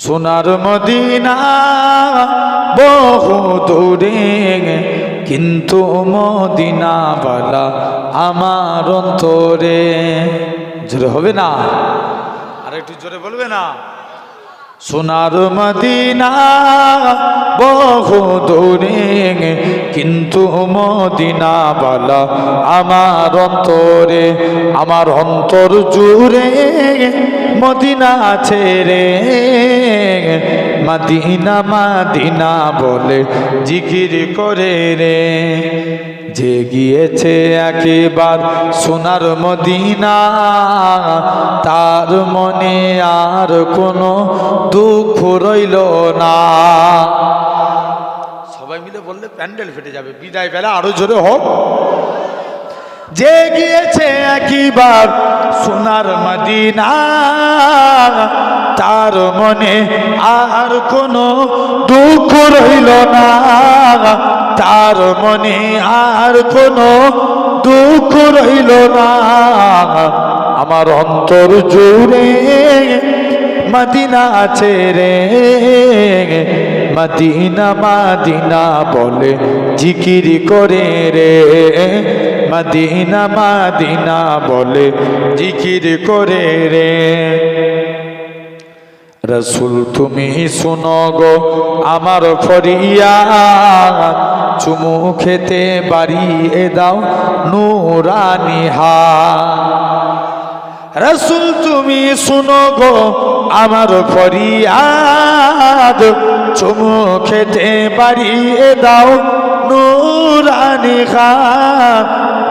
সোনার মদিনা বহু দূরে, কিন্তু মদিনাওয়ালা আমার অন্তরে। জোরে হবে না? আর একটু জোরে বলবে না? সোনার মদিনা বহু দূরে, কিন্তু মদিনাওয়ালা আমার অন্তরে। আমার অন্তর জুড়ে মদিনা আছে রে, মদিনা মদিনা বলে জিকির করে রে। যে গিয়েছে একবার সোনার মদিনা, তার মনে আর কোনো দুঃখ রইল না। সবাই মিলে বললে প্যান্ডেল ফেটে যাবে। বিদায় বেলা আরো জোরে হোক। যে গিয়েছে একবার সোনার মদিনা, তার মনে আর কোনো দুঃখ রইল না, তার মনে আর কোনো দুঃখ রইল না। আমার অন্তর জুড়ে মদিনা আছে রে, মদিনা মদিনা বলে জিকির করে রে, মদিনা মদিনা বলে জিকির করে রে। রসুল তুমি শুনো গো আমার ফরিয়াদ, চুমু খেতে বাড়িয়ে দাও নূরানি হাত। রসুল তুমি শুনো গো আমার ফরিয়াদ, চুমু খেতে বাড়িয়ে দাও নূরানি হাত।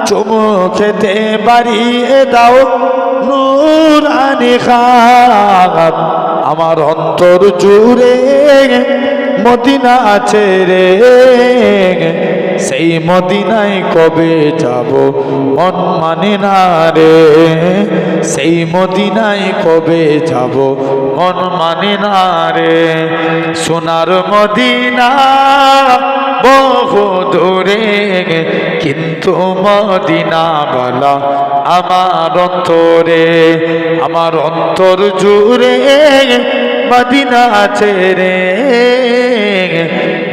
চুমু খেতে বাড়িয়ে দাও নূরানি হাত। আমার অন্তর জুড়ে মদিনা আছে রে, সেই মদিনায় কবে যাব মন মানে না রে, সেই মদিনায় কবে যাব মন মানে না রে। সোনার মদিনা বহু দূরে, কিন্তু মদিনাওয়ালা আমার অন্তরে। আমার অন্তর জুড়ে মদিনা আছে রে,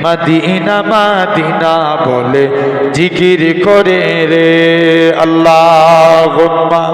মদিনা মদিনা বলে জিকির করে রে। আল্লাহুম্মা